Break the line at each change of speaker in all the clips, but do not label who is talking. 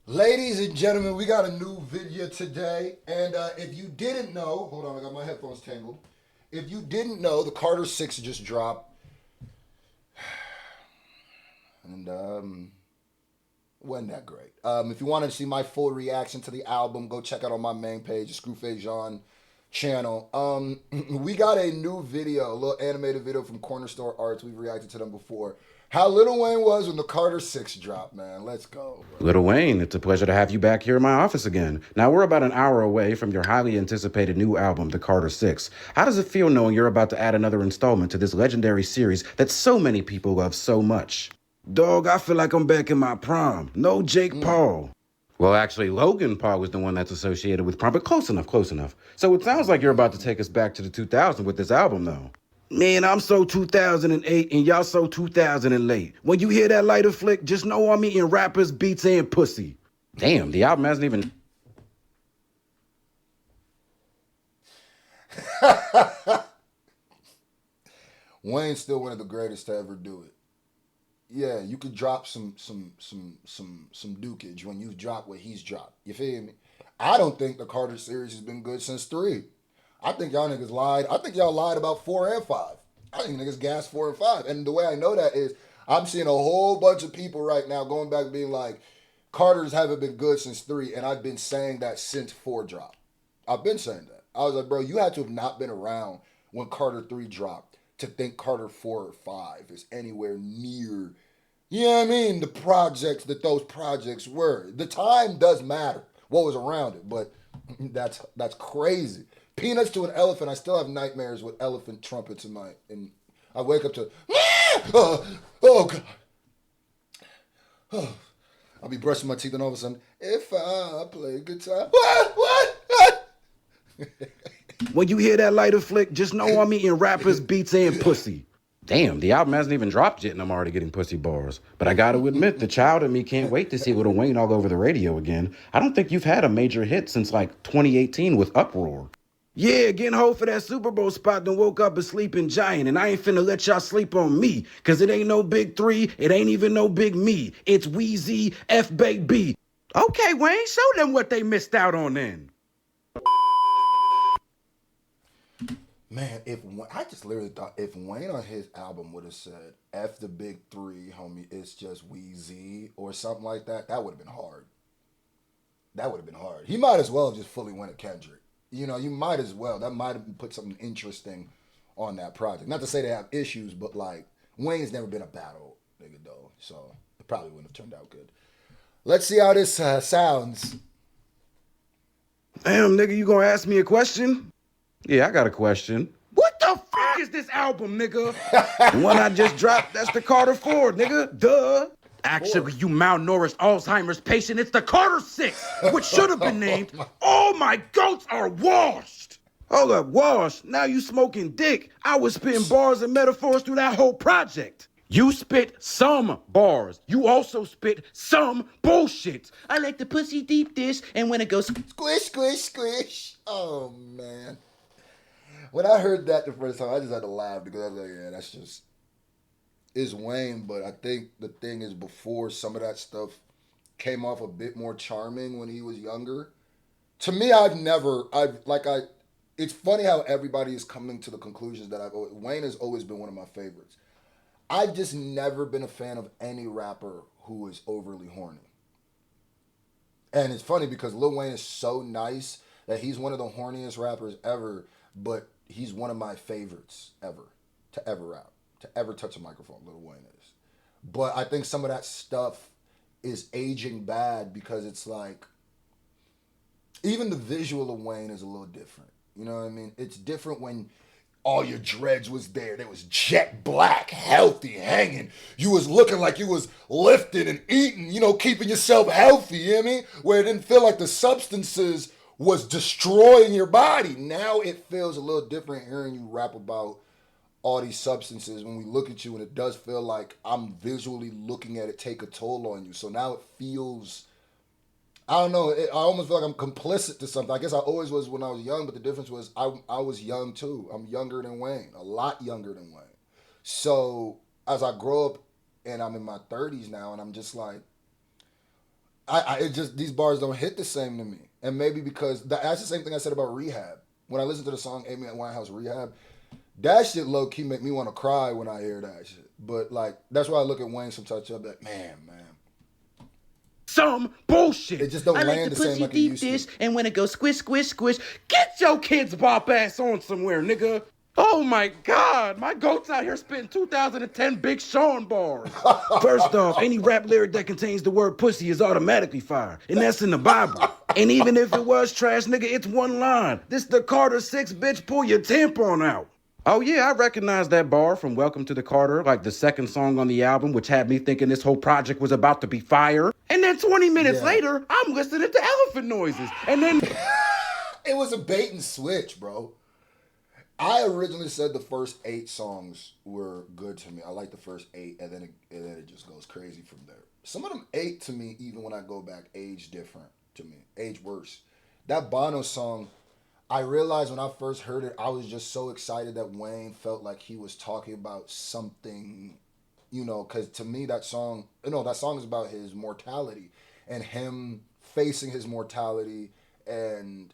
Ladies and gentlemen, we got a new video today. And if you didn't know, hold on, I got my headphones tangled. If you didn't know, the Carter 6 just dropped. And wasn't that great. If you want to see my full reaction to the album, go check out on my main page, the Screwface Jean channel. We got a new video, a little animated video from Corner Store Arts. We've reacted to them before. How Lil Wayne was when the Carter 6 dropped, man. Let's go.
Lil Wayne, it's a pleasure to have you back here in my office again. Now, we're about an hour away from your highly anticipated new album, The Carter 6. How does it feel knowing you're about to add another installment to this legendary series that so many people love so much? Dog, I feel like I'm back in my prime. No Jake Paul. Well, actually, Logan Paul was the one that's associated with prom, but close enough, close enough. So it sounds like you're about to take us back to the 2000s with this album, though. Man, I'm so 2008 and y'all so 2000 and late. When you hear that lighter flick, just know I'm eating rappers, beats, and pussy. Damn, the album hasn't even...
Wayne's still one of the greatest to ever do it. Yeah, you could drop some dukage when you drop what he's dropped. You feel me? I don't think the Carter series has been good since 3. I think y'all niggas lied. I think y'all lied about 4 and 5. I think niggas gassed 4 and 5. And the way I know that is I'm seeing a whole bunch of people right now going back being like, Carters haven't been good since 3. And I've been saying that since 4 dropped. I've been saying that. I was like, bro, you had to have not been around when Carter 3 dropped to think Carter 4 or 5 is anywhere near, you know what I mean, the projects that those projects were. The time does matter, what was around it, but that's crazy. Peanuts to an elephant. I still have nightmares with elephant trumpets in my. And I wake up to. Oh God. Oh. I'll be brushing my teeth and all of a sudden, if I play guitar. What?
When you hear that lighter flick, just know I'm eating rappers, beats, and pussy. Damn, the album hasn't even dropped yet and I'm already getting pussy bars. But I gotta admit, the child in me can't wait to see Lil Wayne all over the radio again. I don't think you've had a major hit since like 2018 with Uproar. Yeah, getting hold for that Super Bowl spot done woke up a sleeping giant, and I ain't finna let y'all sleep on me, cause it ain't no big 3, it ain't even no big me. It's Weezy F Baby. Okay, Wayne, show them what they missed out on then.
Man, I just literally thought if Wayne on his album would have said F the big 3, homie, it's just Weezy or something like that, that would have been hard. That would have been hard. He might as well have just fully went at Kendrick. You know, you might as well. That might have put something interesting on that project. Not to say they have issues, but like Wayne's never been a battle nigga though, so it probably wouldn't have turned out good. Let's see how this sounds.
Damn, nigga, you gonna ask me a question? Yeah, I got a question. What the fuck is this album, nigga? The one I just dropped, that's the Carter 4, nigga. Duh. Actually, you malnourished Alzheimer's patient, it's the Carter 6, which should have been named All My Goats Are Washed. Hold up, washed? Now you smoking dick. I was spitting bars and metaphors through that whole project. You spit some bars. You also spit some bullshit. I like the pussy deep dish, and when it goes
Squish, squish, squish. Oh man. When I heard that the first time, I just had to laugh because I was like, yeah, that's just is Wayne, but I think the thing is before some of that stuff came off a bit more charming when he was younger. To me, it's funny how everybody is coming to the conclusions that Wayne has always been one of my favorites. I've just never been a fan of any rapper who is overly horny. And it's funny because Lil Wayne is so nice that he's one of the horniest rappers ever, but he's one of my favorites ever to ever rap, to ever touch a microphone. Lil Wayne is. But I think some of that stuff is aging bad because it's like, even the visual of Wayne is a little different. You know what I mean? It's different when all your dreads was there. They was jet black, healthy, hanging. You was looking like you was lifting and eating, you know, keeping yourself healthy, you know what I mean? Where it didn't feel like the substances was destroying your body. Now it feels a little different hearing you rap about all these substances when we look at you, and it does feel like I'm visually looking at it take a toll on you. So now it feels, I don't know, I almost feel like I'm complicit to something. I guess I always was when I was young, but the difference was I was young too. I'm younger than Wayne, a lot younger than Wayne. So as I grow up and I'm in my 30s now, and I'm just like, it just these bars don't hit the same to me, and maybe because that's the same thing I said about Rehab. When I listen to the song Amy Winehouse Rehab, that shit low key make me want to cry when I hear that shit. But like that's why I look at Wayne sometimes. I'm like, man,
Some bullshit.
it just don't
I like
land
the
the same
pussy
like it
deep
used
dish,
to.
and when it goes squish, squish, squish, get your kids' bop ass on somewhere, nigga. Oh my God, my goat's out here spitting 2010 Big Sean bars. First off, any rap lyric that contains the word pussy is automatically fire, and that's in the Bible. And even if it was trash, nigga, it's one line. This the Carter 6, bitch, pull your tampon out. Oh yeah, I recognize that bar from Welcome to the Carter, like the second song on the album, which had me thinking this whole project was about to be fire. And then 20 minutes
Yeah.
later, I'm listening to elephant noises. And then
It was a bait and switch, bro. I originally said the first 8 songs were good to me. I like the first 8, and then it just goes crazy from there. Some of them 8 to me, even when I go back, age different to me, age worse. That Bono song, I realized when I first heard it, I was just so excited that Wayne felt like he was talking about something, because to me that song, that song is about his mortality and him facing his mortality, and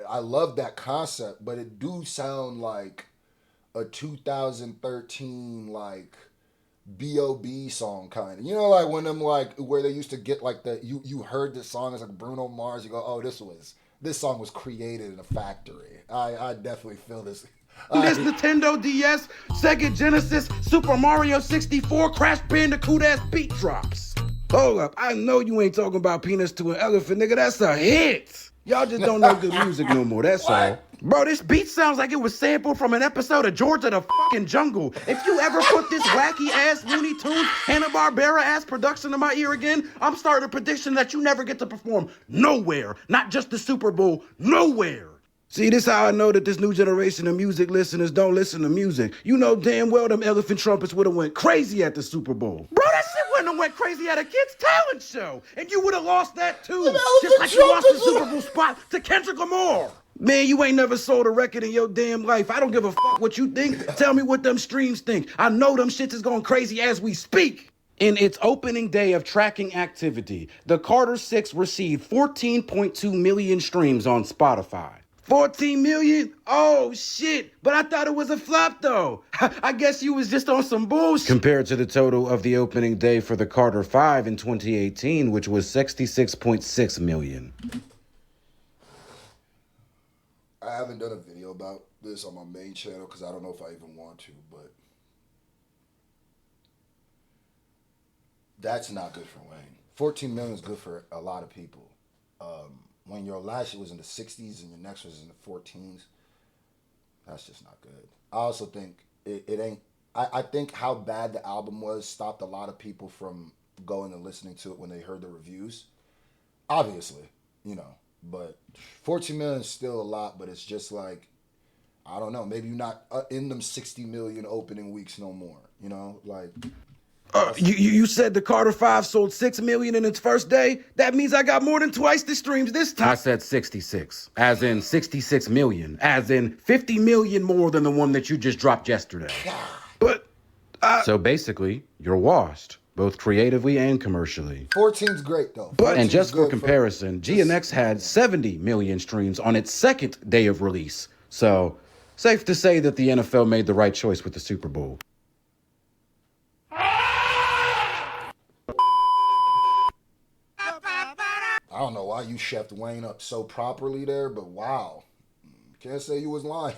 I love that concept, but it do sound like a 2013 like B.O.B. song kind of. Like when them like where they used to get like you heard this song as like Bruno Mars, you go, oh, this song was created in a factory. I definitely feel this.
this Nintendo DS, Sega Genesis, Super Mario 64, Crash Bandicoot ass beat drops. Hold up, I know you ain't talking about Peanuts to an Elephant, nigga. That's a hit. Y'all just don't know good music no more, that's all. Bro, this beat sounds like it was sampled from an episode of George of the fucking Jungle. If you ever put this wacky ass Looney Tunes, Hanna-Barbera ass production in my ear again, I'm starting a prediction that you never get to perform nowhere. Not just the Super Bowl, nowhere. See, this how I know that this new generation of music listeners don't listen to music. You know damn well them elephant trumpets would have went crazy at the Super Bowl. Bro, that shit wouldn't have went crazy at a kid's talent show. And you would have lost that too. Just like you lost the Super Bowl spot to Kendrick Lamar. Man, you ain't never sold a record in your damn life. I don't give a fuck what you think. Tell me what them streams think. I know them shits is going crazy as we speak. In its opening day of tracking activity, the Carter 6 received 14.2 million streams on Spotify. 14 million? Oh shit, but I thought it was a flop though. I guess you was just on some bullshit. Compared to the total of the opening day for the Carter 5 in 2018, which was 66.6 million.
I haven't done a video about this on my main channel because I don't know if I even want to, but that's not good for Wayne. 14 million is good for a lot of people. When your last shit was in the 60s and your next was in the 14s, that's just not good. I also think it ain't. I think how bad the album was stopped a lot of people from going and listening to it when they heard the reviews. Obviously, but 14 million is still a lot, but it's just like, I don't know, maybe you're not in them 60 million opening weeks no more, like.
You said the Carter 5 sold 6 million in its first day? That means I got more than twice the streams this time. I said 66, as in 66 million, as in 50 million more than the one that you just dropped yesterday. But, So basically, you're washed, both creatively and commercially.
14's great, though.
And just for comparison, GNX had 70 million streams on its second day of release. So, safe to say that the NFL made the right choice with the Super Bowl.
I don't know why you chefed Wayne up so properly there, but wow. Can't say you was lying.